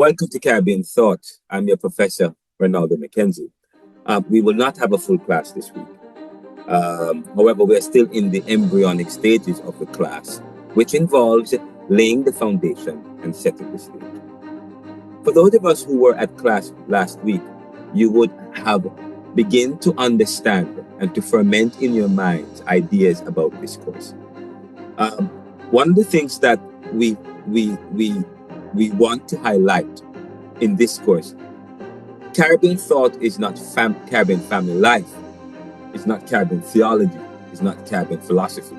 Welcome to Caribbean Thought. I'm your professor, Ronaldo McKenzie. We will not have a full class this week. However, we are still in the embryonic stages of the class, which involves laying the foundation and setting the stage. For those of us who were at class last week, you would have begun to understand and to ferment in your minds ideas about this course. One of the things that we want to highlight in this course, Caribbean thought is not Caribbean family life. It's not Caribbean theology. It's not Caribbean philosophy.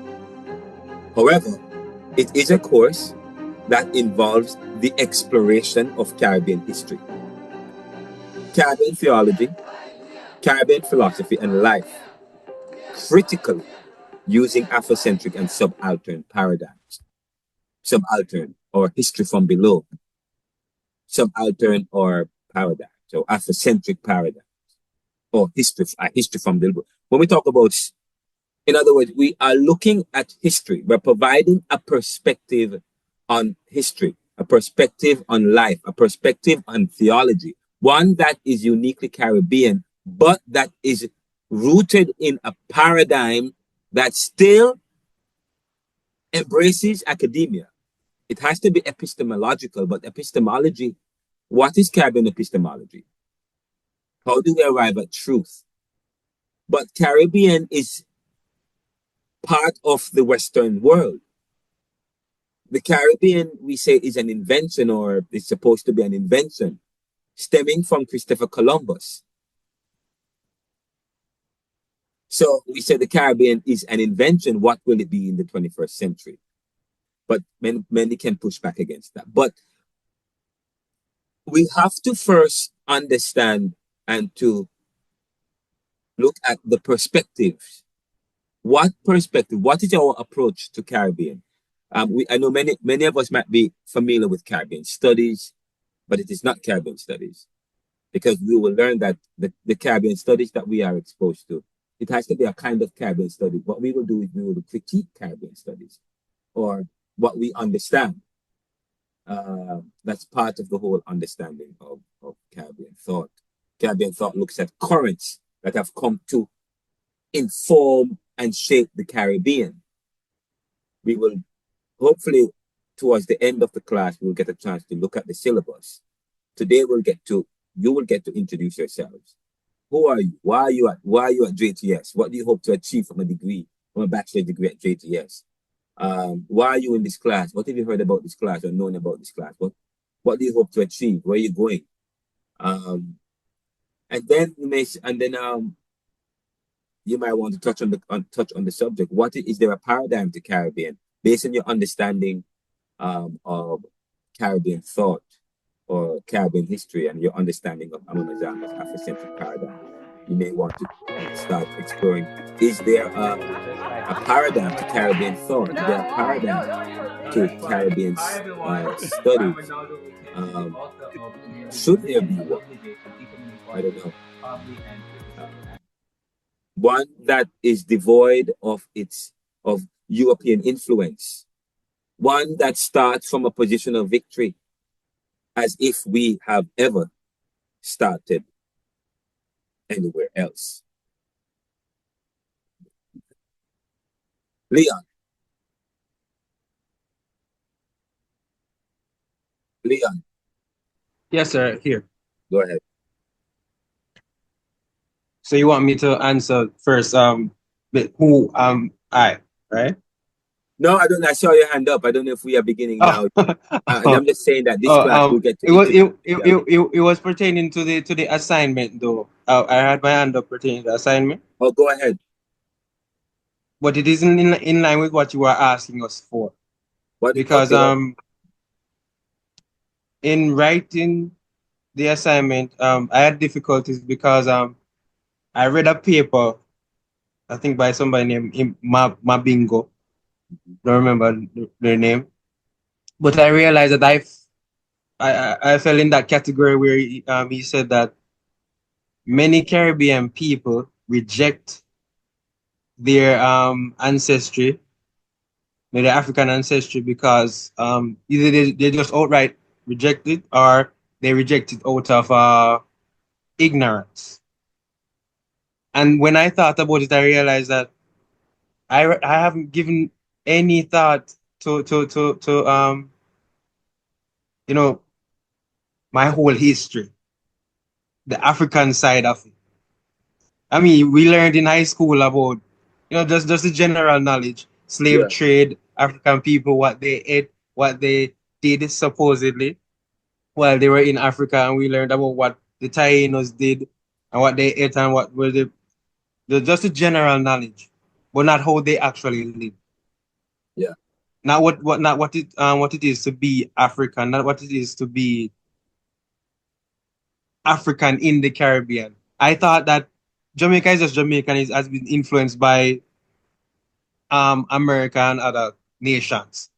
However, it is a course that involves the exploration of Caribbean history, Caribbean theology, Caribbean philosophy, and life, critically using Afrocentric and subaltern paradigms. Subaltern, or history from below. Subaltern or paradigm, so Afrocentric paradigms, or history from below. When we talk about, in other words, we are looking at history. We're providing a perspective on history, a perspective on life, a perspective on theology, one that is uniquely Caribbean, but that is rooted in a paradigm that still embraces academia. It has to be epistemological, but epistemology, what is Caribbean epistemology? How do we arrive at truth? But Caribbean is part of the Western world. The Caribbean, we say, is an invention, or is supposed to be an invention, stemming from Christopher Columbus. So we say the Caribbean is an invention. What will it be in the 21st century? But many can push back against that. But we have to first understand and to look at the perspectives. What perspective? What is our approach to Caribbean? I know many of us might be familiar with Caribbean studies, but it is not Caribbean studies, because we will learn that the Caribbean studies that we are exposed to, it has to be a kind of Caribbean study. What we will do is we will critique Caribbean studies, or what we understand. That's part of the whole understanding of Caribbean thought. Caribbean thought looks at currents that have come to inform and shape the Caribbean. We will hopefully, towards the end of the class, we'll get a chance to look at the syllabus. Today you will get to introduce yourselves. Who are you? Why are you at JTS? What do you hope to achieve from a bachelor's degree at JTS? Why are you in this class? What have you heard about this class or known about this class? What do you hope to achieve? Where are you going? And then you might want to touch on the subject. Is there a paradigm to Caribbean based on your understanding of Caribbean thought or Caribbean history and your understanding of Amazon's Afrocentric paradigm? You may want to start exploring. Is there a paradigm to Caribbean thought? Is there a paradigm to Caribbean studies? Should there be one? I don't know. One that is devoid of European influence. One that starts from a position of victory, as if we have ever started anywhere else. Leon. Yes, sir. Here. Go ahead. So you want me to answer first? Who am I? Right? No, I don't. I saw your hand up. I don't know if we are beginning now. I'm just saying that this class will get to. It was pertaining to the assignment, though. I had my hand up pertaining to the assignment. Oh, go ahead. But it isn't in line with what you were asking us for. Because in writing the assignment, I had difficulties because I read a paper, I think by somebody named Mabingo. Don't remember their name, but I realized that I fell in that category where he said that many Caribbean people reject their ancestry, their African ancestry, because either they just outright reject it, or they reject it out of ignorance. And when I thought about it, I realized that I haven't given any thought to you know my whole history, the African side of it. I mean, we learned in high school about, just the general knowledge, slave Yeah, trade, African people, what they ate, what they did supposedly while they were in Africa, and we learned about what the Tainos did and what they ate and what were just the general knowledge, but not how they actually live. yeah. Not what it is to be African, not what it is to be African in the Caribbean. I thought that Jamaica is just Jamaican, is has been influenced by America and other nations.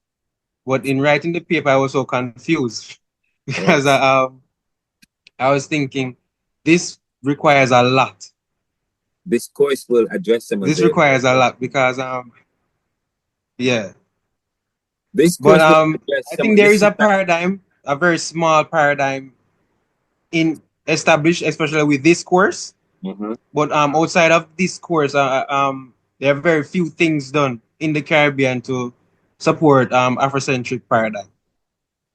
But in writing the paper, I was so confused because Okay. I was thinking this requires a lot. This course will address some of This the requires a lot because yeah. this But course will address I some think of there this. is a paradigm, a very small paradigm in established, especially with this course. Mhm. But outside of this course, there are very few things done in the Caribbean to support Afrocentric paradigm.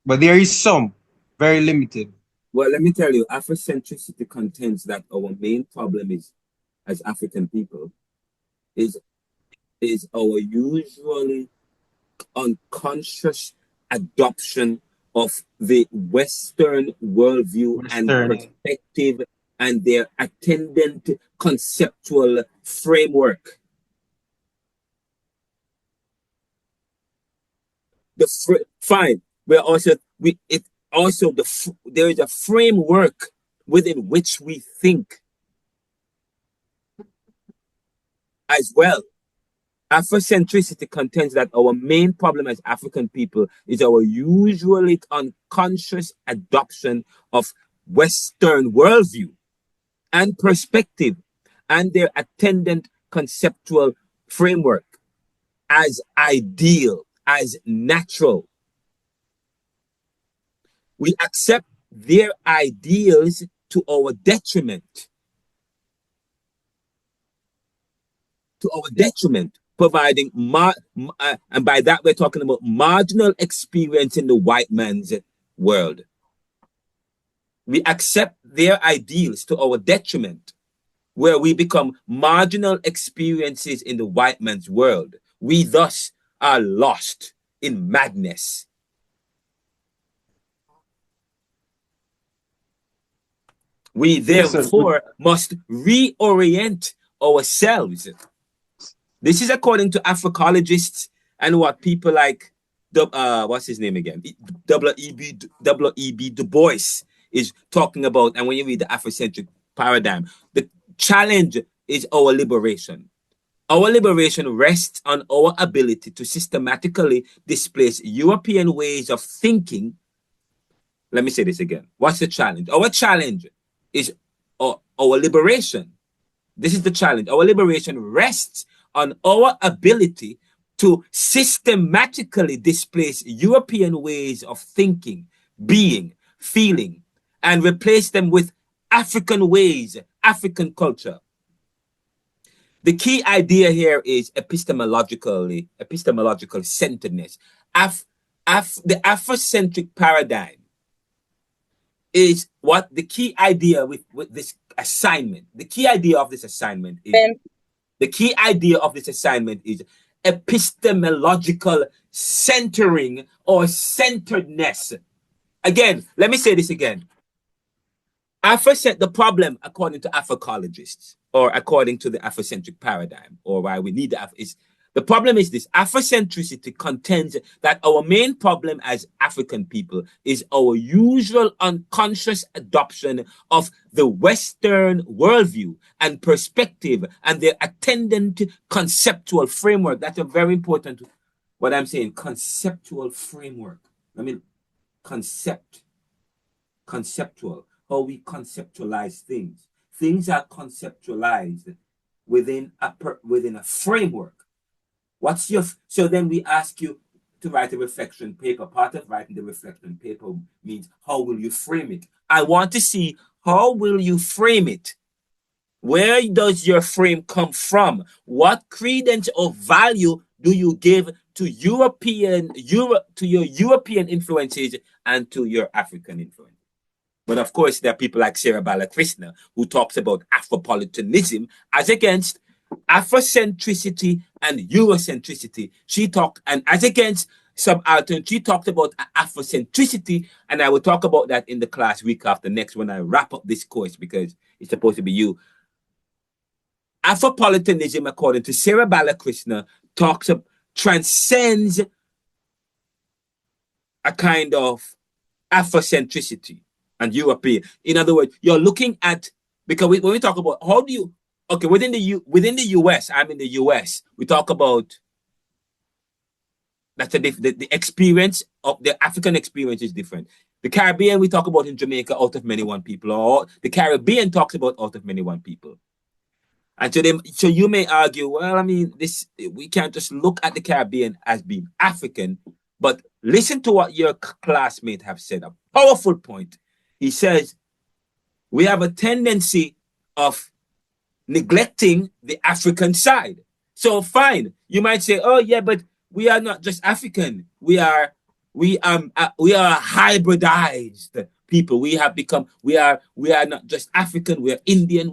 But there is some, very limited. Well, let me tell you, Afrocentricity contends that our main problem is, as African people, is is our usually unconscious adoption of the Western worldview and Western. perspective and their attendant conceptual framework. Fine, we're also we it also there is a framework within which we think as well. Afrocentricity contends that our main problem as African people is our usually unconscious adoption of Western worldview and perspective and their attendant conceptual framework as ideal, as natural. We accept their ideals to our detriment, providing and by that we're talking about marginal experience in the white man's world. We accept their ideals to our detriment, where we become marginal experiences in the white man's world. We thus are lost in madness. We Yes, sir. therefore must reorient ourselves. This is according to Africologists and what people like, what's his name again? W.E.B. Du Bois is talking about. And when you read the Afrocentric paradigm, the challenge is our liberation. Our liberation rests on our ability to systematically displace European ways of thinking. Let me say this again. What's the challenge? Our challenge is our liberation. This is the challenge. Our liberation rests on our ability to systematically displace European ways of thinking, being, feeling, and replace them with African ways, African culture. The key idea here is epistemological centeredness. The Afrocentric paradigm is what the key idea with this assignment. The key idea of this assignment is epistemological centering or centeredness. Again, let me say this again. The problem, according to Africologists, or according to the Afrocentric paradigm, or why we need is the problem is this: Afrocentricity contends that our main problem as African people is our usual unconscious adoption of the Western worldview and perspective and their attendant conceptual framework. That's a very important. What I'm saying, conceptual framework. I mean, concept conceptual, how we conceptualize things. Things are conceptualized within a framework. So then we ask you, to write a reflection paper. Part of writing the reflection paper means how will you frame it? I want to see how will you frame it? Where does your frame come from? What credence or value do you give to to your European influences and to your African influences? But of course, there are people like Sarah Balakrishna who talks about Afropolitanism as against Afrocentricity and Eurocentricity. She talked, and as against subaltern, she talked about Afrocentricity, and I will talk about that in the class week after next when I wrap up this course because it's supposed to be you. Afropolitanism, according to Sarah Balakrishna, talks of transcends a kind of Afrocentricity and European. In other words, you're looking at because when we talk about how do you okay within the US, I'm in the US. We talk about that's the experience of the African experience is different. The Caribbean we talk about in Jamaica, out of many one people, or the Caribbean talks about out of many one people. And so you may argue, well, I mean, this we can't just look at the Caribbean as being African, but listen to what your classmate have said. A powerful point. He says we have a tendency of neglecting the African side. So fine, you might say, oh yeah, but we are not just African. We are hybridized people. We are not just African. We are Indian.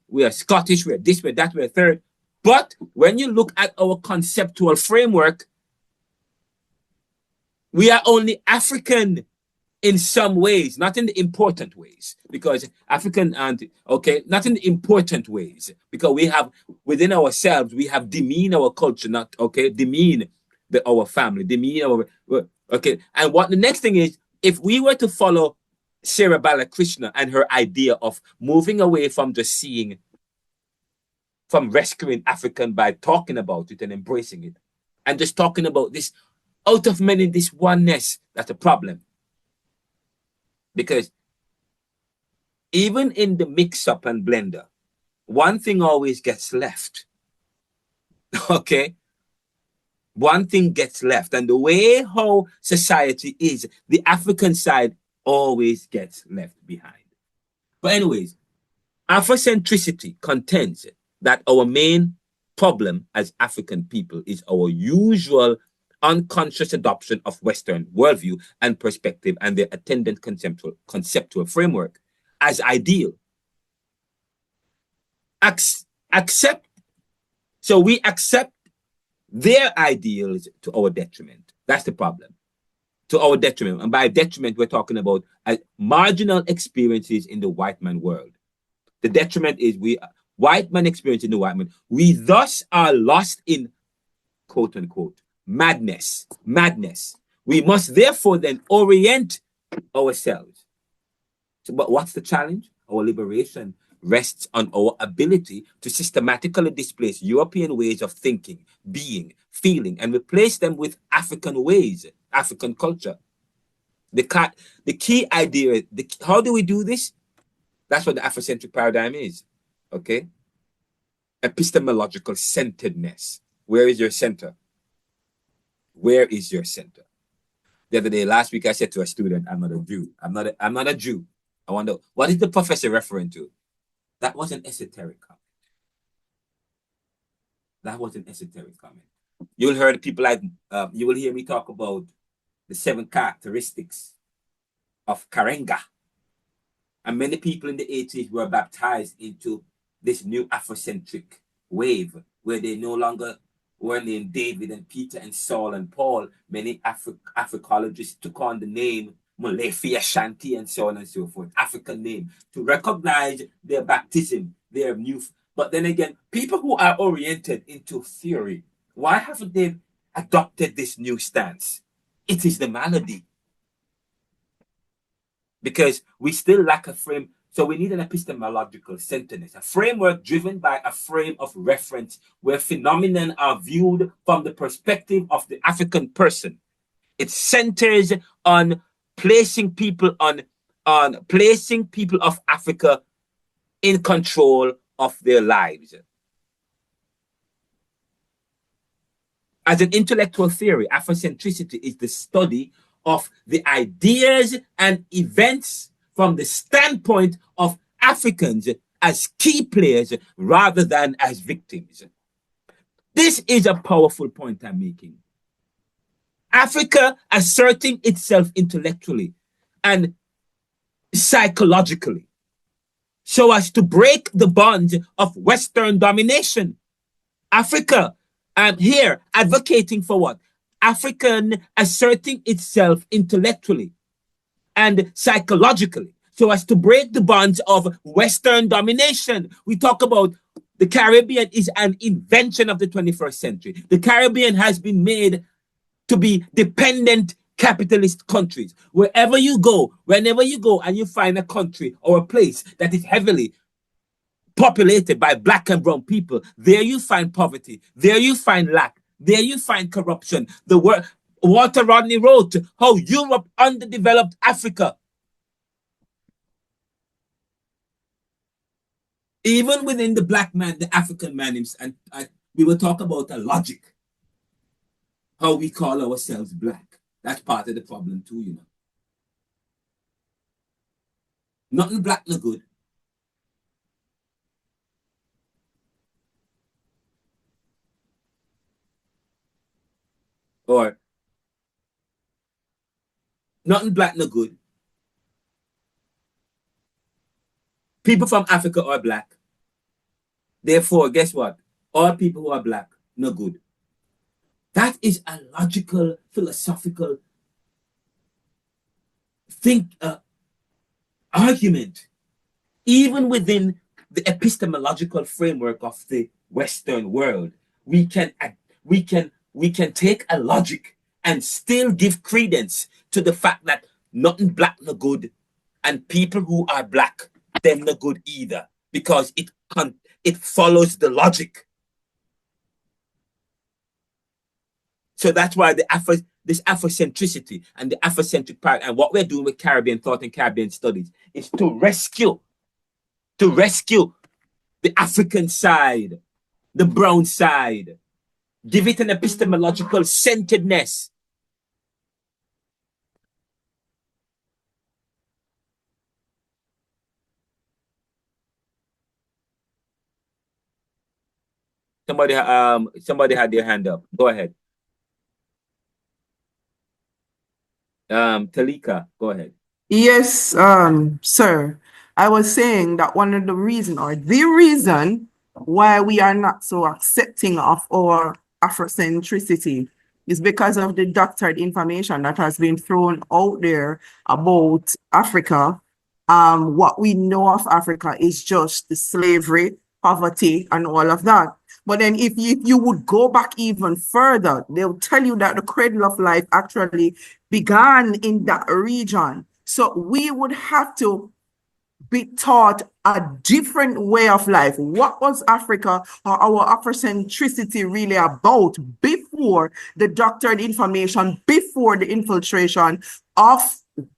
We are Scottish. We are this. We are that. We are third. But when you look at our conceptual framework, we are only African in some ways, not in the important ways, because African and not in the important ways, because we have within ourselves we have demeaned our culture, not demean our family, demean our And what the next thing is, if we were to follow Sarah Balakrishna and her idea of moving away from just seeing, from rescuing African by talking about it and embracing it, and just talking about this out of many, this oneness, that's a problem. Because even in the mix-up and blender, one thing always gets left. Okay? One thing gets left. And the way how society is, the African side always gets left behind. But anyways, Afrocentricity contends that our main problem as African people is our usual unconscious adoption of Western worldview and perspective and their attendant conceptual framework as ideal. Accept, so we accept their ideals to our detriment. That's the problem. To our detriment. And by detriment, we're talking about marginal experiences in the white man world. The detriment is white man experience in the white man. We thus are lost in quote unquote madness. We must therefore then orient ourselves. So, but what's the challenge? Our liberation rests on our ability to systematically displace European ways of thinking, being, feeling, and replace them with African ways, African culture. The key idea, how do we do this? That's what the Afrocentric paradigm is. Okay? Epistemological centeredness. Where is your center? Where is your center? The other day, last week, I said to a student, I'm not a Jew. I'm not a Jew. I wonder, what is the professor referring to? That was an esoteric comment. That was an esoteric comment. You will hear people like, you will hear me talk about the 7 characteristics of Karenga. And many people in the 80s were baptized into this new Afrocentric wave where they no longer were named David and Peter and Saul and Paul. Many Africologists took on the name Molefi Ashanti and so on and so forth, African name, to recognize their baptism, their new. But then again, people who are oriented into theory, why haven't they adopted this new stance? It is the malady. Because we still lack a frame. So we need an epistemological centeredness, a framework driven by a frame of reference where phenomena are viewed from the perspective of the African person. It centers on placing people placing people of Africa in control of their lives. As an intellectual theory, Afrocentricity is the study of the ideas and events from the standpoint of Africans as key players rather than as victims. This is a powerful point I'm making. Africa asserting itself intellectually and psychologically so as to break the bonds of Western domination. Africa, here advocating for what? African asserting itself intellectually and psychologically so as to break the bonds of Western domination. We talk about the Caribbean is an invention of the 21st century. The Caribbean has been made to be dependent capitalist countries. Wherever you go, whenever you go and you find a country or a place that is heavily populated by black and brown people, there you find poverty, there you find lack, there you find corruption. The word Walter Rodney wrote how Europe underdeveloped Africa. Even within the black man, the African man, and we will talk about a logic, how we call ourselves black. That's part of the problem too, you know. Nothing black no good. Or nothing black no good. People from Africa are black. Therefore, guess what? All people who are black, no good. That is a logical, philosophical argument. Even within the epistemological framework of the Western world, we can take a logic and still give credence to the fact that nothing black no good, and people who are black, them no good either, because it follows the logic. So that's why this Afrocentricity and the Afrocentric part, and what we're doing with Caribbean thought and Caribbean studies is to rescue the African side, the brown side, give it an epistemological centeredness. Somebody had their hand up. Go ahead. Talika, go ahead. Yes, sir. I was saying that one of the reason or the reason why we are not so accepting of our Afrocentricity is because of the doctored information that has been thrown out there about Africa. What we know of Africa is just the slavery, poverty, and all of that. But then if you would go back even further, they'll tell you that the cradle of life actually began in that region. So we would have to be taught a different way of life. What was Africa or our Afrocentricity really about before the doctored information, before the infiltration of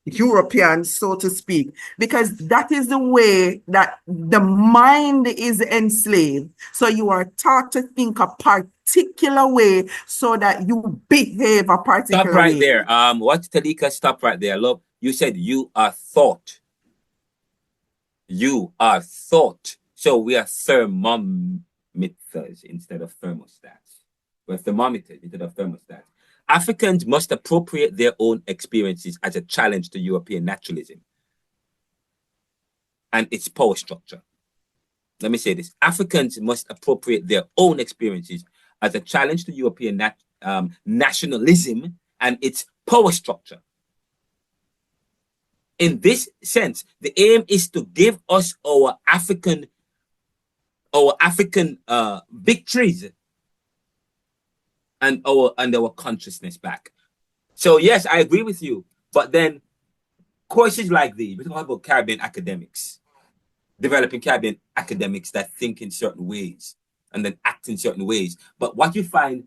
Europeans, so to speak? Because that is the way that the mind is enslaved. So you are taught to think a particular way so that you behave a particular way. Stop right there. What Talika? Stop right there. Look, you said you are thought. You are thought. So we are thermometers instead of thermostats. We're thermometers instead of thermostats. Africans must appropriate their own experiences as a challenge to European naturalism and its power structure. Let me say this. Africans must appropriate their own experiences as a challenge to European nationalism and its power structure. In this sense, the aim is to give us our African victories and our consciousness back. So yes, I agree with you. But then courses like these, we talk about Caribbean academics, developing Caribbean academics that think in certain ways and then act in certain ways. But what you find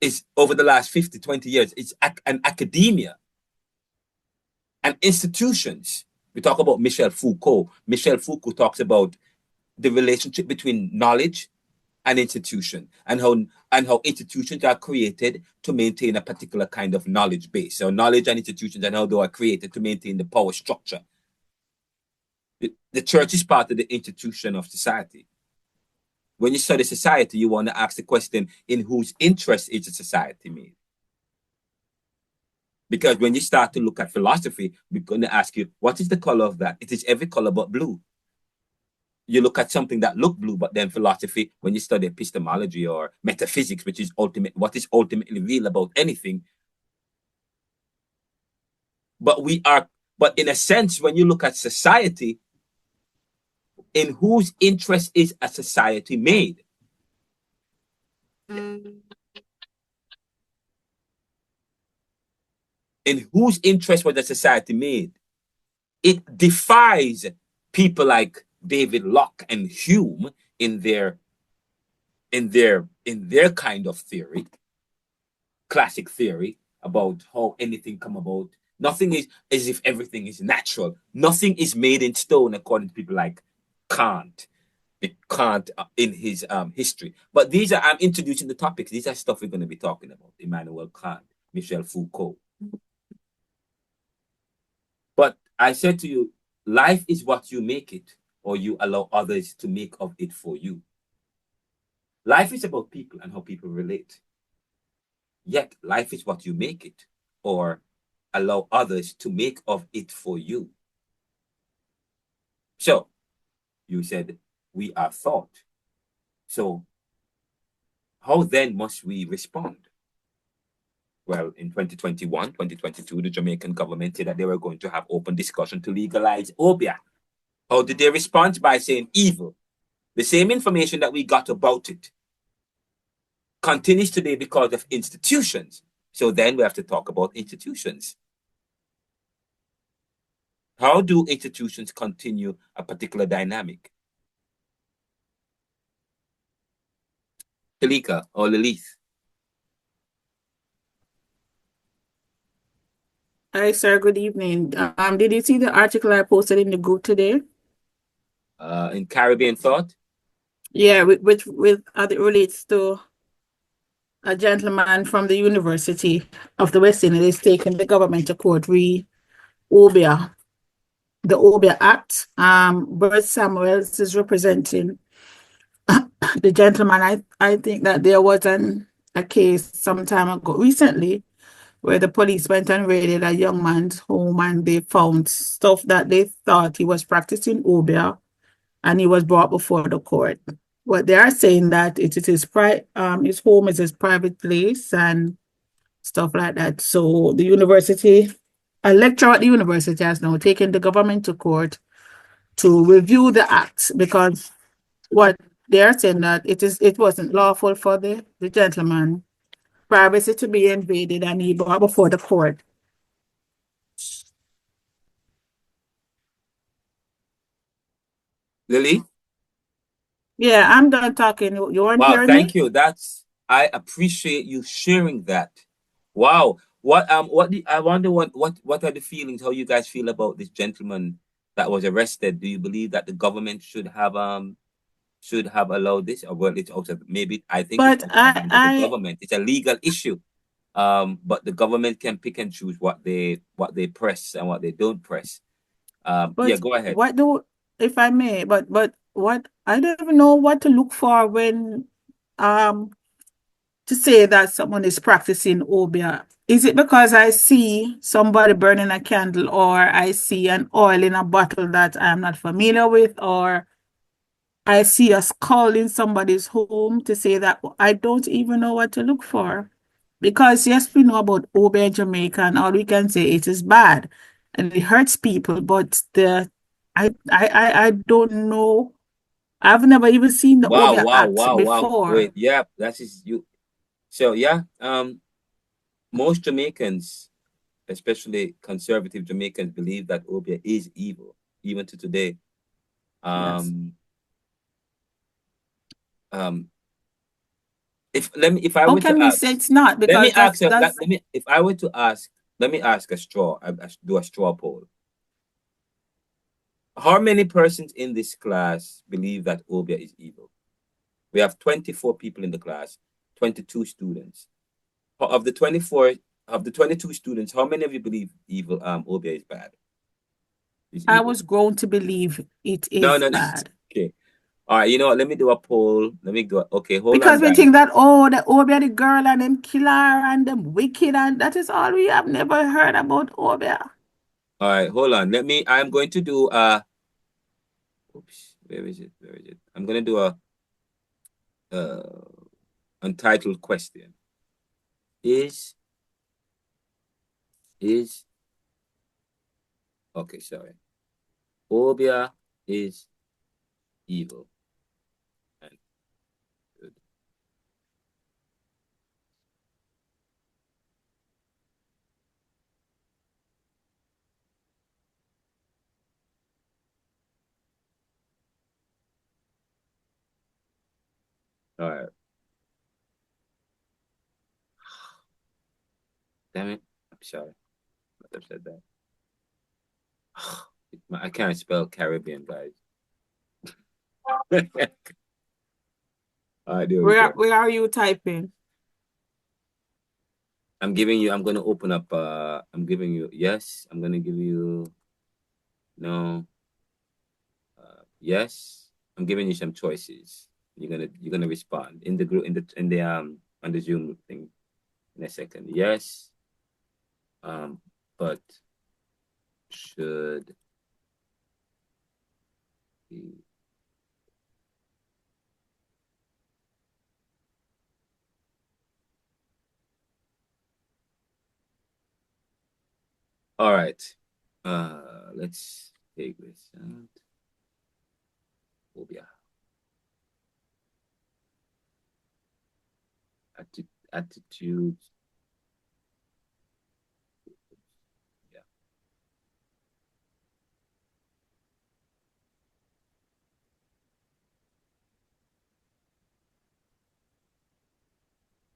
is over the last 50, 20 years, it's an academia and institutions. We talk about Michel Foucault. Michel Foucault talks about the relationship between knowledge an institution, and how institutions are created to maintain a particular kind of knowledge base. So knowledge and institutions and how they are created to maintain the power structure. The church is part of the institution of society. When you study society, you want to ask the question, in whose interest is the society made? Because when you start to look at philosophy, we're going to ask you, what is the color of that? It is every color but blue. You look at something that look blue, but then philosophy, when you study epistemology or metaphysics, which is what is ultimately real about anything. But in a sense, when you look at society, in whose interest is a society made? In whose interest was the society made? It defies people like David Locke and Hume in their kind of theory, classic theory about how anything come about. Nothing is as if everything is natural. Nothing is made in stone, according to people like Kant. Kant in his history. But these are, I'm introducing the topics. These are stuff we're going to be talking about. Immanuel Kant, Michel Foucault. But I said to you, life is what you make it, or you allow others to make of it for you. Life is about people and how people relate. Yet life is what you make it, or allow others to make of it for you. So you said we are thought. So how then must we respond? Well, in 2021, 2022, the Jamaican government said that they were going to have open discussion to legalize obeah. How did they respond? By saying evil. The same information that we got about it continues today because of institutions. So then we have to talk about institutions. How do institutions continue a particular dynamic? Talika or Lilith? Hi, sir. Good evening. Did you see the article I posted in the group today? In Caribbean Thought? Yeah, with as it relates to a gentleman from the University of the West Indies taking the government to court OBIA, the OBIA Act. Bert Samuels is representing the gentleman. I think that there was a case some time ago, recently, where the police went and raided a young man's home and they found stuff that they thought he was practicing obeah, and he was brought before the court. But they are saying that it is his home is his private place and stuff like that. So the university, a lecturer at the university has now taken the government to court to review the act, because what they are saying that it wasn't lawful for the gentleman privacy to be invaded, and he brought before the court. Lily? Yeah, I'm done talking. You weren't Wow, hearing thank me? you. I appreciate you sharing that. Wow. I wonder what are the feelings, how you guys feel about this gentleman that was arrested? Do you believe that the government should have allowed this? Or well, it's also maybe I think it's But out of the hands of the government. It's a legal issue. But the government can pick and choose what they press and what they don't press. Yeah, but go ahead. what do if I may, but what I don't even know what to look for when um to say that someone is practicing obeah. Is it because I see somebody burning a candle, or I see an oil in a bottle that I am not familiar with, or I see a skull in somebody's home, to say that I don't even know what to look for? Because yes, we know about obeah in Jamaica, and all we can say it is bad and it hurts people, but I don't know. I've never even seen the Wow, obeah wow, act wow, wow. before. Great. Yeah, that is you. So yeah, most Jamaicans, especially conservative Jamaicans, believe that obeah is evil, even to today. Yes. Um, um, if I How were to can we say ask, it's not? let me Because ask that's let me if I were to ask, let me ask a straw, do a straw poll. How many persons in this class believe that obeah is evil? We have 24 people in the class, 22 students. Of the 22 students, how many of you believe evil Obia is bad? Is I evil? was grown to believe it No, is no, no. bad. Okay. All right, you know what? Let me do a poll. Okay, hold on, Because we guys. think that, oh, the Obia, the girl, and them killer, and them wicked, and that is all we have never heard about Obia. All right, hold on. I'm going to do oops, where is it? I'm gonna do a untitled question. Is okay, sorry. Obia is evil and good. All right. Damn it. I'm sorry. I said that. I can't spell Caribbean, guys. All right, there we go. Where are you typing? I'm gonna open up I'm giving you yes, I'm gonna give you no, yes. I'm giving you some choices. You're gonna respond in the group in the on the Zoom thing in a second. Yes, but should be. All right. Let's take this out. Phobia. Attitude. Yeah.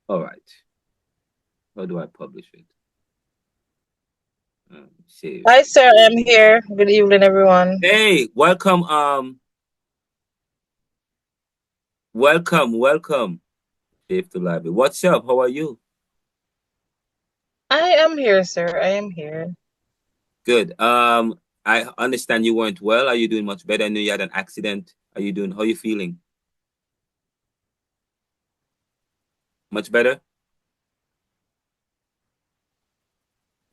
All right. How do I publish it? Save. Hi, sir. I'm here. Good evening, everyone. Hey, welcome. Welcome. Save to library. What's up? How are you? I am here, sir. I am here. Good. I understand you weren't well. Are you doing much better? I know you had an accident. How are you feeling? Much better?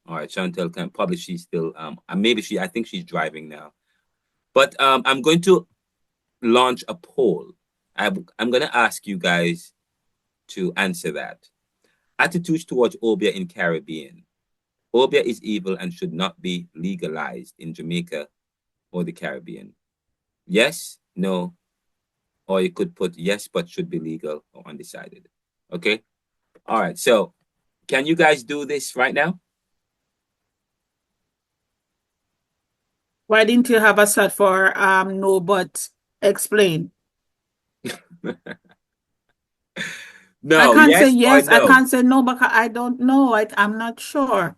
All right, Chantel can probably she's still I think she's driving now. But I'm going to launch a poll. I'm gonna ask you guys to answer that. Attitudes towards Obia in Caribbean. Obia is evil and should not be legalized in Jamaica or the Caribbean. Yes, no, or you could put yes, but should be legal or undecided. Okay. All right. So can you guys do this right now? Why didn't you have a slot for no but explain? I No, can't say yes or yes, I no? can't say no, because I don't know. I'm not sure.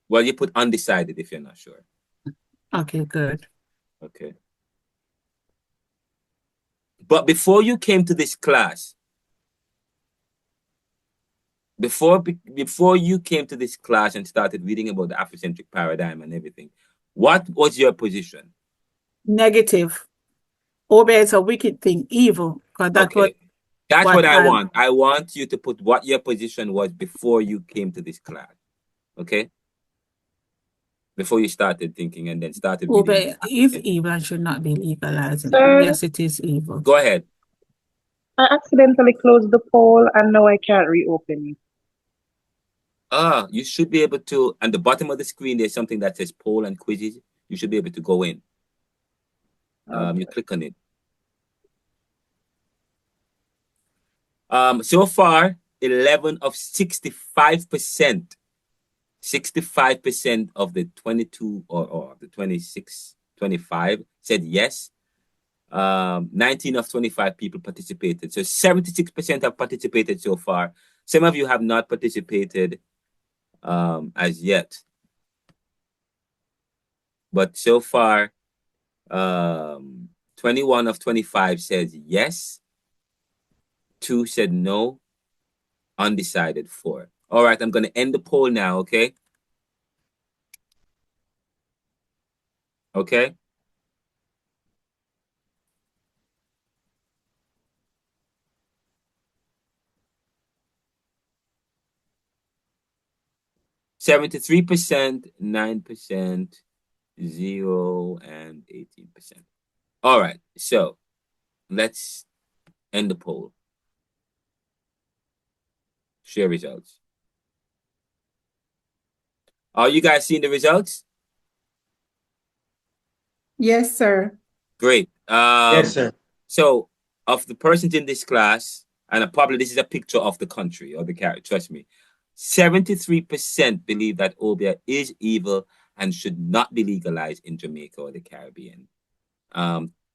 Well, you put undecided if you're not sure. Okay, good. Okay. But before you came to this class, before you came to this class and started reading about the Afrocentric paradigm and everything, what was your position? Negative. Obia is a wicked thing, evil, because that's Okay. That's what what I I'm want. I want you to put what your position was before you came to this class. Okay? Before you started thinking and then started reading Obey this is Afrocentric. evil and should not be legalized. Sir, Yes, it is evil. Go ahead. I accidentally closed the poll and now I can't reopen it. You should be able to, on the bottom of the screen, there's something that says poll and quizzes. You should be able to go in. You click on it. So far, 11 of 65%, 65% of the 22 or the 26, 25 said yes. 19 of 25 people participated. So 76% have participated so far. Some of you have not participated as yet. But so far, 21 of 25 says yes. 2 said no, undecided 4. All right, I'm going to end the poll now, okay? Okay? %73%, 9%, 0, and 18%. All right, so let's end the poll. Share results. Are you guys seeing the results? Yes, sir. Great. Yes, sir. So, of the persons in this class, and probably this is a picture of the country or the character, trust me, 73% believe that Obia is evil and should not be legalized in Jamaica or the Caribbean.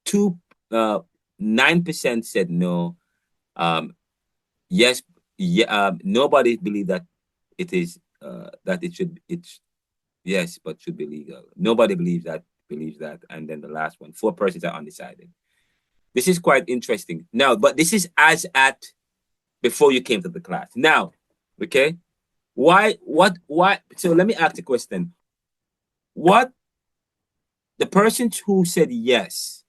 Two, 9% said no. Yes, yeah, nobody believe that it is that it should yes, but should be legal. Nobody believes that, and then the last one, 4 persons are undecided. This is quite interesting. Now, but this is as at before you came to the class. Now, okay, why? So let me ask the question: What the persons who said yes?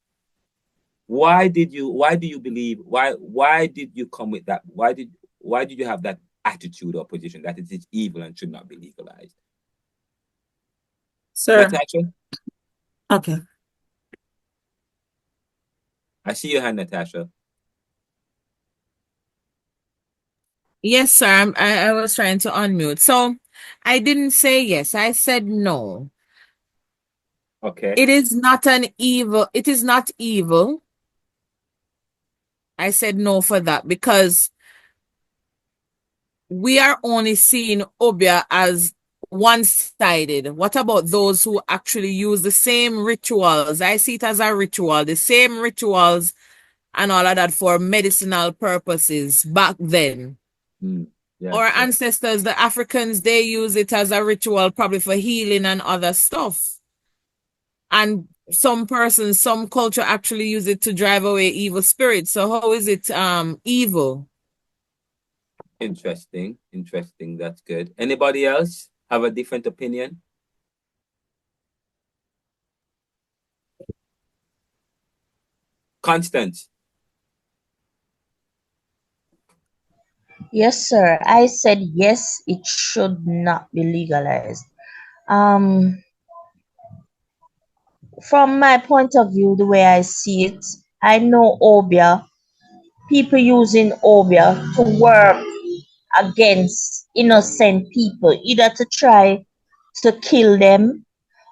Why did you? Why do you believe? Why did you come with that? Why did you have that attitude or position that it is evil and should not be legalized? Sir, Natasha, okay. I see your hand, Natasha. Yes, sir. I was trying to unmute. So I didn't say yes. I said no. Okay. It is not an evil. It is not evil. I said no for that because we are only seeing Obia as one-sided. What about those who actually use the same rituals? I see it as a ritual, the same rituals and all of that for medicinal purposes back then. Yes, Our yes. ancestors, the Africans, they use it as a ritual probably for healing and other stuff. And some persons, some culture actually use it to drive away evil spirits. So how is it evil? Interesting. That's good. Anybody else have a different opinion? Constance. Yes, sir. I said yes, it should not be legalized. Um, from my point of view, the way I see it, I know Obia, people using Obia to work against innocent people, either to try to kill them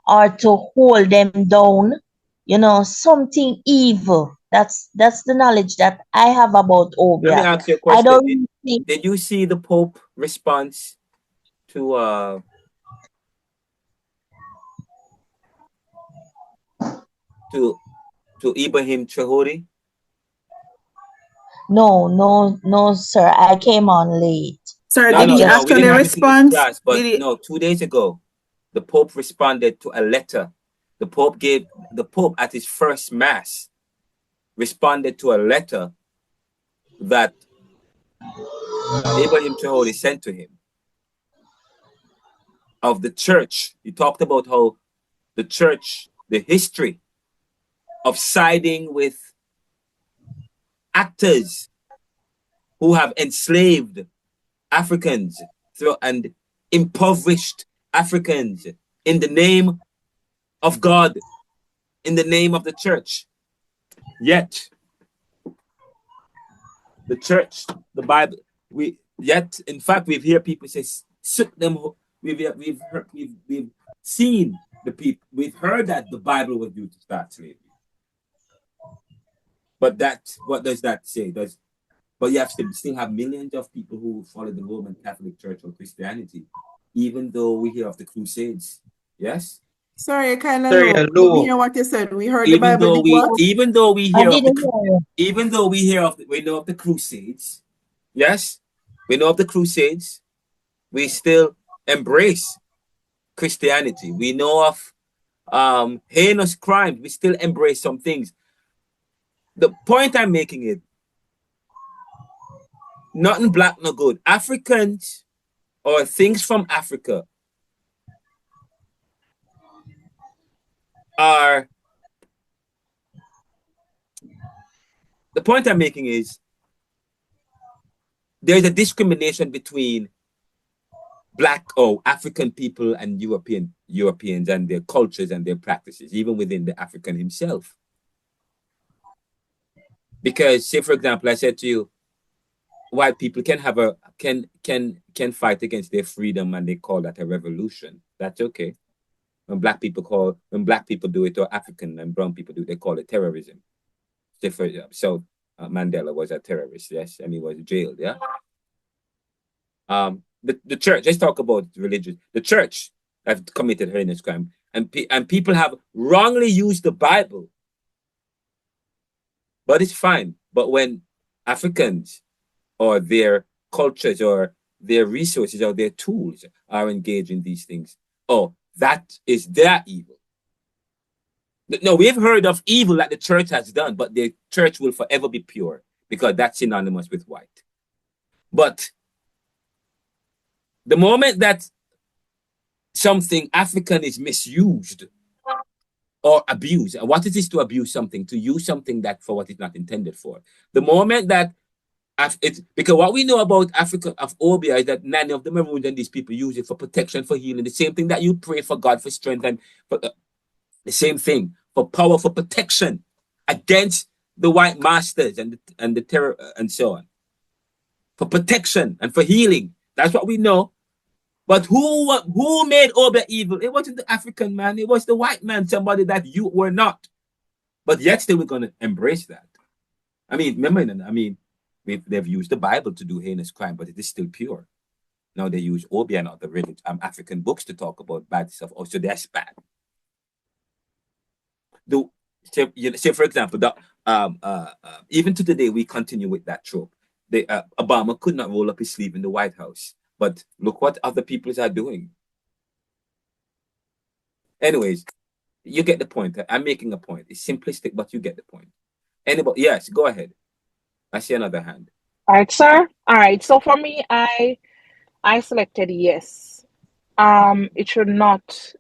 or to hold them down, something evil. That's the knowledge that I have about Let me Obia. ask you a I question. don't really think Did you see the Pope response to to Ibrahim Traore? no, sir. I came on late. Sir, No, I did he no, just we actually didn't came. have it in this respond? class, but Did he? no, 2 days ago, the Pope responded to a letter. The Pope at his first mass responded to a letter that Ibrahim Traore sent to him of the church. He talked about how the church, the history of siding with actors who have enslaved Africans and impoverished Africans in the name of God, in the name of the church. Yet, the church, the Bible, in fact, we've heard people say, "Soot them." We've seen the people. We've heard that the Bible was used to start slavery. But what does that say? But you have to still have millions of people who follow the Roman Catholic Church or Christianity, even though we hear of the Crusades. Yes? Sorry, kind of Sorry, low. Didn't low. hear what you said. We heard the Even Bible though did we what? even though we I hear of didn't the hear you. even though we know of the Crusades, yes? We know of the Crusades, we still embrace Christianity. We know of heinous crimes, we still embrace some things. The point I'm making is Nothing black, no good. Africans or things from Africa are, the point I'm making is there's a discrimination between black or African people and Europeans and their cultures and their practices, even within the African himself. Because, say for example, I said to you, white people can have a can fight against their freedom and they call that a revolution. That's okay. When black people do it, or African and brown people do it, they call it terrorism. So Mandela was a terrorist, yes, and he was jailed, yeah. The church. Let's talk about religion. The church have committed heinous crime, and people have wrongly used the Bible, but it's fine. But when Africans or their cultures or their resources or their tools are engaged in these things, oh, that is their evil. No, we've heard of evil that the church has done, but the church will forever be pure because that's synonymous with white. But the moment that something African is misused or abused, and what it is to abuse something, to use something that for what it's not intended for, the moment that because what we know about Africa of Obia is that many of the Maroons and these people use it for protection, for healing. The same thing that you pray for God for strength and for, the same thing for power, for protection against the white masters and the terror and so on. For protection and for healing. That's what we know. But who made Obia evil? It wasn't the African man. It was the white man, somebody that you were not. But yet still we're going to embrace that. I mean, remember, they've used the Bible to do heinous crime, but it is still pure. Now they use Obia and other African books to talk about bad stuff. Oh, so that's bad. Say for example, even to today, we continue with that trope. Obama could not roll up his sleeve in the White House, but look what other people are doing. Anyways, you get the point. I'm making a point. It's simplistic, but you get the point. Anybody? Yes, go ahead. I see another hand. All right, sir. All right. So for me, I selected yes. It should not.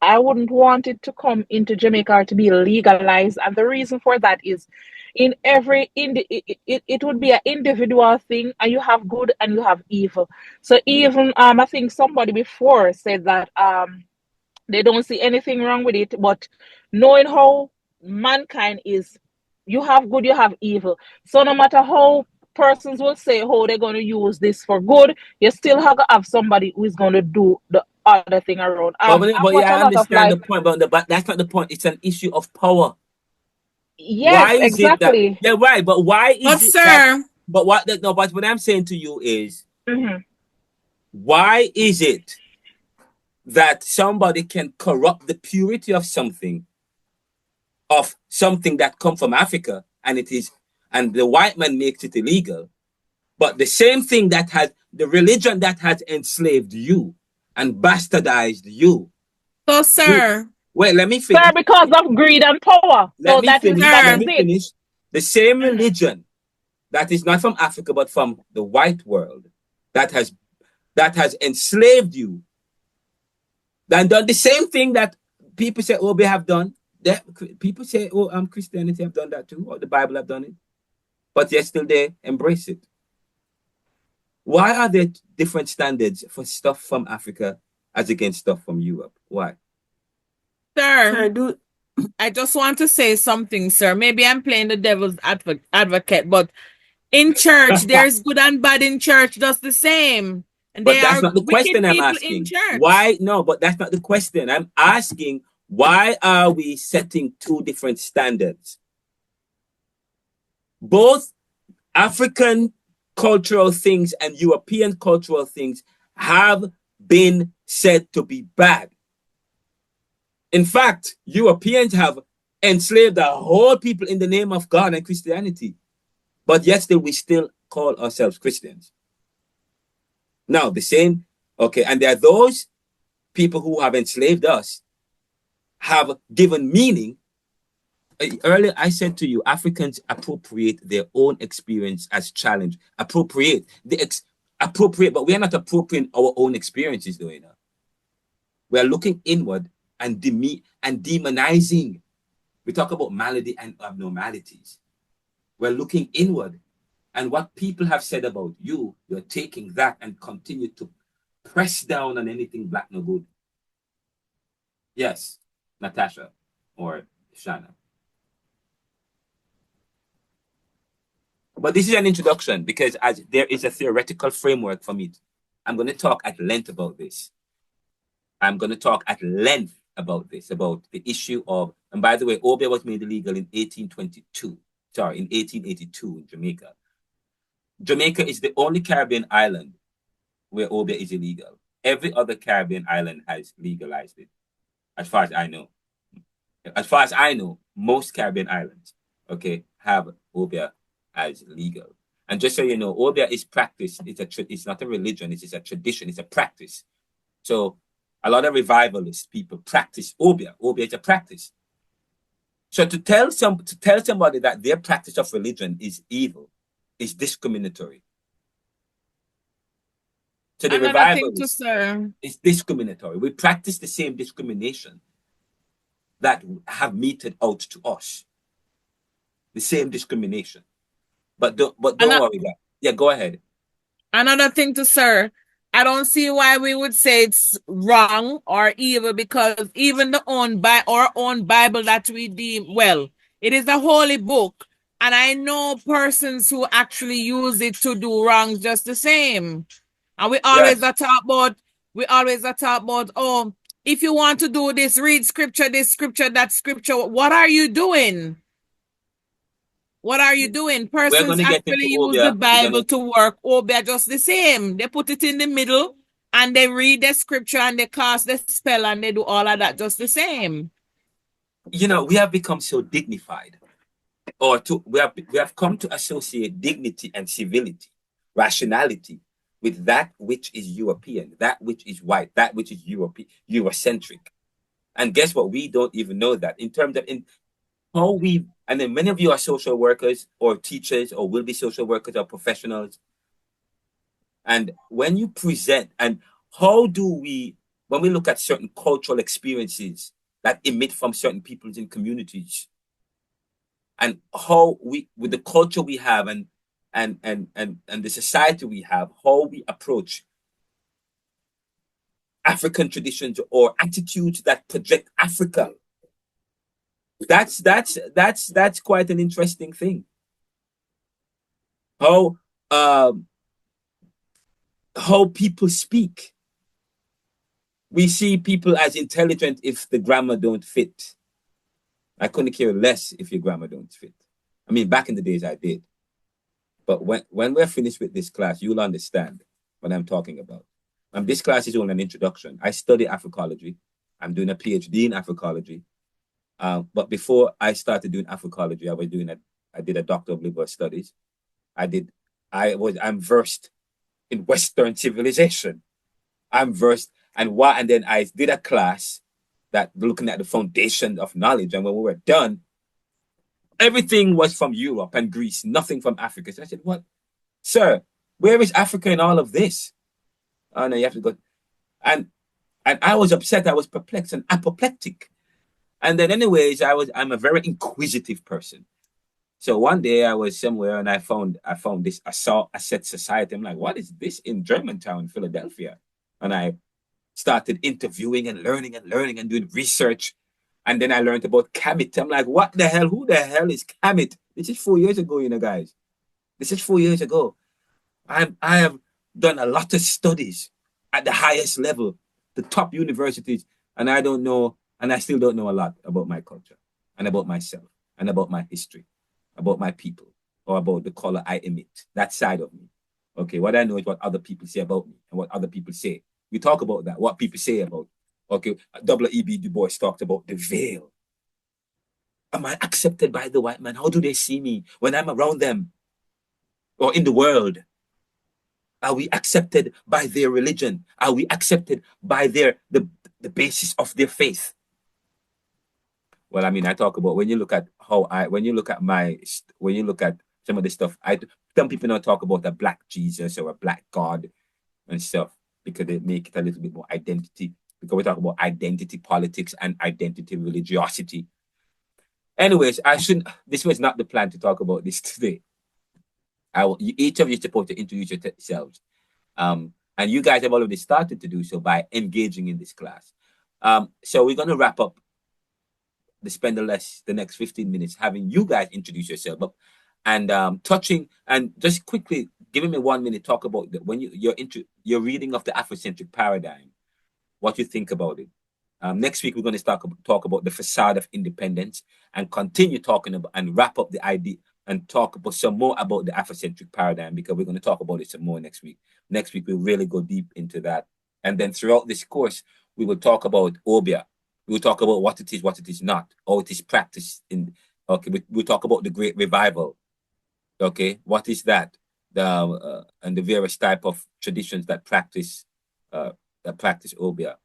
I wouldn't want it to come into Jamaica or to be legalized, and the reason for that is, it would be an individual thing, and you have good and you have evil. So even I think somebody before said that they don't see anything wrong with it, but knowing how mankind is, you have good, you have evil. So no matter how persons will say, oh, they're going to use this for good, you still have somebody who is going to do the other thing around. But I've yeah, watched a I lot of understand the like, point, but that's not the point. It's an issue of power. Why yes, is it that? exactly. Yeah, right. But why is But it that? sir, But what I'm saying to you is, Hmm. why is it that somebody can corrupt the purity of something that come from Africa, and the white man makes it illegal, but the same thing that has the religion that has enslaved you and bastardized you. so you sir, Wait, let me Sir, finish. because of greed and power. Let So me finish. that Let is sir, me it. finish. The same Hmm. religion that is not from Africa but from the white world that has enslaved you, and done the same thing that people say, oh, they have done. That people say, oh, Christianity have done that too, or the Bible have done it, but yet still they embrace it. Why are there different standards for stuff from Africa as against stuff from Europe? Why? sir, Sir, do I just want to say something, sir. Maybe I'm playing the devil's advocate, but in church, there's good and bad in church, just the same. And But there that's are not the wicked question I'm people in asking. church. Why? No, but that's not the question. I'm asking, why are we setting two different standards? Both African cultural things and European cultural things have been said to be bad. In fact, Europeans have enslaved the whole people in the name of God and Christianity, but yet still we still call ourselves Christians. Now, the same, okay, and there are those people who have enslaved us, have given meaning, earlier I said to you, Africans appropriate their own experience as challenge. Appropriate appropriate, but we are not appropriating our own experiences, though. We are looking inward and demonizing. We talk about malady and abnormalities. We're looking inward, and what people have said about you, you're taking that and continue to press down on anything black no good. Yes, Natasha or Shana. But this is an introduction because as there is a theoretical framework for me. I'm going to talk at length about this. I'm going to talk at length about this, about the issue of, and by the way, obeah was made illegal in 1882. Sorry, in 1882 in Jamaica. Jamaica is the only Caribbean island where obeah is illegal. Every other Caribbean island has legalized it, as far as I know. As far as I know, most Caribbean islands, okay, have obeah as legal. And just so you know, obeah is practice. It's not a religion. It's a tradition. It's a practice. So a lot of revivalist people practice obeah. Obeah is a practice. So to tell somebody that their practice of religion is evil is discriminatory. To the revivalists, it's discriminatory. We practice the same discrimination that have meted out to us. The same discrimination. But don't worry about it. Yeah, go ahead. Another thing to sir, I don't see why we would say it's wrong or evil, because even our own Bible that we deem, well, it is a holy book, and I know persons who actually use it to do wrong just the same. And we always talk about, oh, if you want to do this, read scripture, this scripture, that scripture. What are you doing? What are you doing? Persons actually use the Bible to work obeah just the same. They put it in the middle and they read the scripture and they cast the spell and they do all of that just the same. You know, we have become so dignified, we have come to associate dignity and civility, rationality with that which is European, that which is white, that which is Eurocentric. And guess what? We don't even know that in terms of how we, and then many of you are social workers or teachers or will be social workers or professionals. And when you present, and how do we, when we look at certain cultural experiences that emit from certain peoples in communities, and how we, with the culture we have and the society we have, how we approach African traditions or attitudes that project Africa. That's quite an interesting thing. How people speak. We see people as intelligent if the grammar don't fit. I couldn't care less if your grammar don't fit. I mean, back in the days I did. But when we're finished with this class, you'll understand what I'm talking about. This class is only an introduction. I study Africology. I'm doing a PhD in Africology. But before I started doing Africology, I did a Doctor of Liberal Studies. I'm versed in Western civilization. I'm versed, and then I did a class that looking at the foundation of knowledge. And when we were done, everything was from Europe and Greece, nothing from Africa. So I said, what? Sir, where is Africa in all of this? Oh, no, you have to go. And I was upset. I was perplexed and apoplectic. And then anyways, I'm a very inquisitive person. So one day I was somewhere and I found this Asset Society. I'm like, what is this in Germantown, Philadelphia? And I started interviewing and learning and doing research. And then I learned about Kamit. I'm like, what the hell? Who the hell is Kamit? This is 4 years ago, guys. This is 4 years ago. I have done a lot of studies at the highest level, the top universities, and I don't know, and I still don't know a lot about my culture and about myself and about my history, about my people, or about the color I emit, that side of me. Okay, what I know is what other people say about me and what other people say. We talk about that, what people say about. Okay, W.E.B. Du Bois talked about the veil. Am I accepted by the white man? How do they see me when I'm around them or in the world? Are we accepted by their religion? Are we accepted by the basis of their faith? Well, I mean, I talk about when you look at when you look at when you look at some of the stuff, some people don't talk about a black Jesus or a black God and stuff because they make it a little bit more identity. Because we talk about identity politics and identity religiosity. Anyways, I shouldn't. This was not the plan to talk about this today. Each of you is supposed to introduce yourselves. And you guys have already started to do so by engaging in this class. So we're going to wrap up spend the next 15 minutes having you guys introduce yourself up and touching and just quickly giving me 1 minute talk about when you're reading of the Afrocentric paradigm, what you think about it. Next week we're going to talk about the facade of independence and continue talking about and wrap up the idea and talk about some more about the Afrocentric paradigm because we're going to talk about it some more next week. Next week we'll really go deep into that, and then throughout this course we will talk about Obia. We'll talk about what it is not, how it is practiced in. Okay, we'll talk about the Great Revival. Okay, what is that? And the various type of traditions that practice Obia.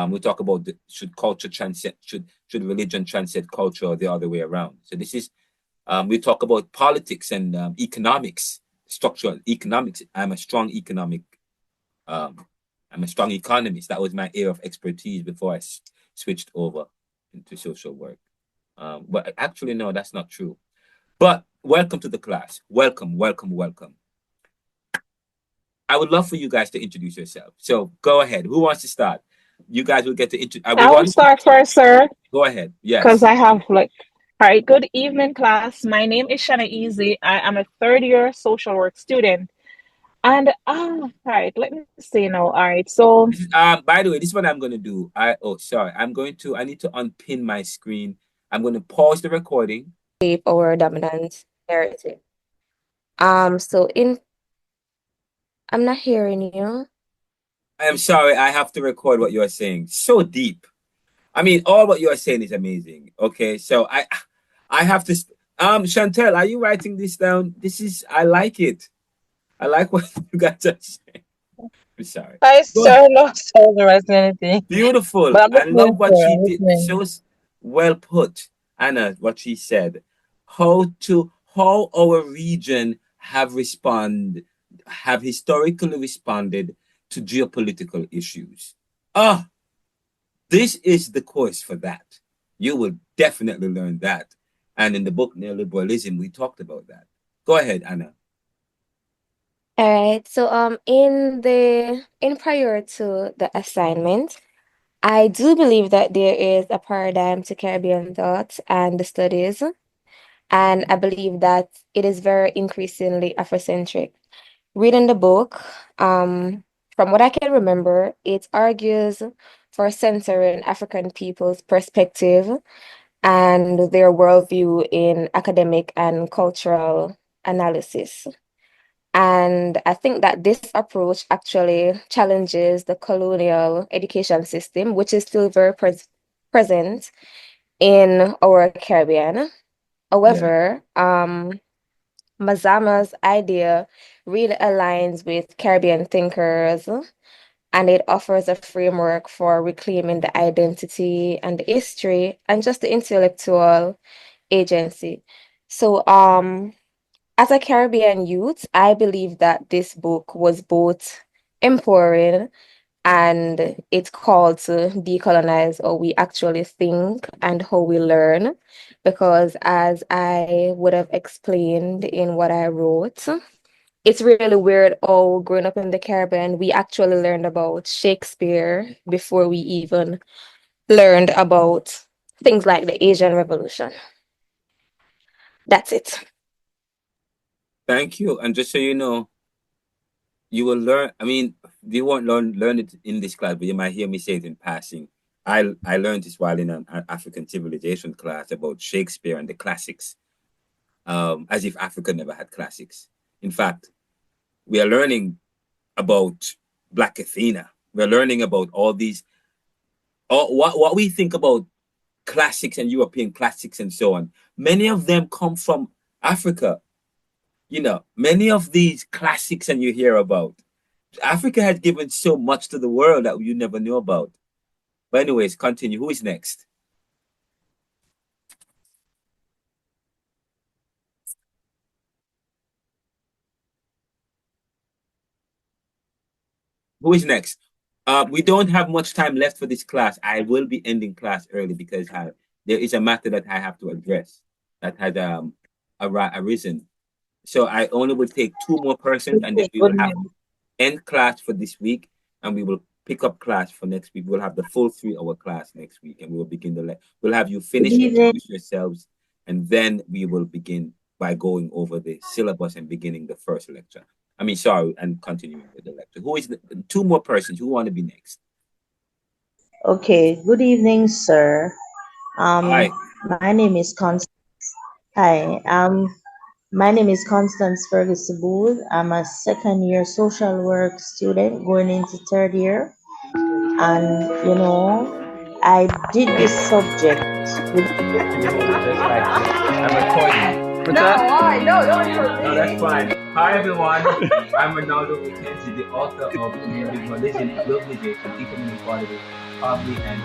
We talk about should culture transcend, should religion transcend culture or the other way around. So this is we talk about politics and economics, structural economics. I'm a strong economist. That was my area of expertise before I switched over into social work. But actually, no, that's not true. But welcome to the class. Welcome. I would love for you guys to introduce yourself. So go ahead. Who wants to start? You guys will get to introduce. I will start first, sir. Go ahead. Yes. Because I have like, all right, good evening, class. My name is Shanna Easy. I am a third year social work student. And all right, let me see now. All right, so this is, by the way, this is what I'm gonna do. I need to unpin my screen. I'm gonna pause the recording. Our dominant narrative. I'm not hearing you. I'm sorry, I have to record what you are saying. So deep. I mean, all what you are saying is amazing. Okay, so I have to. Chantel, are you writing this down? I like it. I like what you guys are saying. I'm sorry. I sure not summarizing anything. Beautiful. But I'm I love listening, what sir. she I'm did. listening. So well put, Anna, what she said. How our region have historically responded to geopolitical issues. This is the course for that. You will definitely learn that. And in the book Neoliberalism, we talked about that. Go ahead, Anna. All right. So in prior to the assignment, I do believe that there is a paradigm to Caribbean thought and the studies, and I believe that it is very increasingly Afrocentric. Reading the book, from what I can remember, it argues for centering African people's perspective and their worldview in academic and cultural analysis. And I think that this approach actually challenges the colonial education system, which is still very present in our Caribbean. However, Mazama's idea really aligns with Caribbean thinkers, and it offers a framework for reclaiming the identity and the history and just the intellectual agency. So, as a Caribbean youth, I believe that this book was both empowering and it's called to decolonize how we actually think and how we learn. Because as I would have explained in what I wrote, it's really weird how growing up in the Caribbean, we actually learned about Shakespeare before we even learned about things like the Asian Revolution. That's it. Thank you. And just so you know, you will learn. I mean, you won't learn it in this class, but you might hear me say it in passing. I learned this while in an African civilization class about Shakespeare and the classics, as if Africa never had classics. In fact, we are learning about Black Athena. We're learning about all these, what we think about classics and European classics and so on. Many of them come from Africa. You know, many of these classics and you hear about, Africa has given so much to the world that you never knew about. But anyways, continue. Who is next? Who is next? We don't have much time left for this class. I will be ending class early because there is a matter that I have to address that has arisen. So I only will take two more persons, and then we will have end class for this week, and we will pick up class for next week. We'll have the full 3-hour class next week, and we will begin we'll have you finish, introduce yourselves, and then we will begin by going over the syllabus and beginning the first lecture. And continuing with the lecture. Who is two more persons who want to be next? Okay, good evening, sir. Hi. My name is Constance. Hi. My name is Constance Fergus Abood. I'm a second year social work student going into third year. And I did this subject with Just like this. I'm recording. No, why? No, don't record No, that's fine. Hi, everyone. I'm Ronaldo McKenzie, the author of Religion, Globalization, Economic Equality, Poverty, and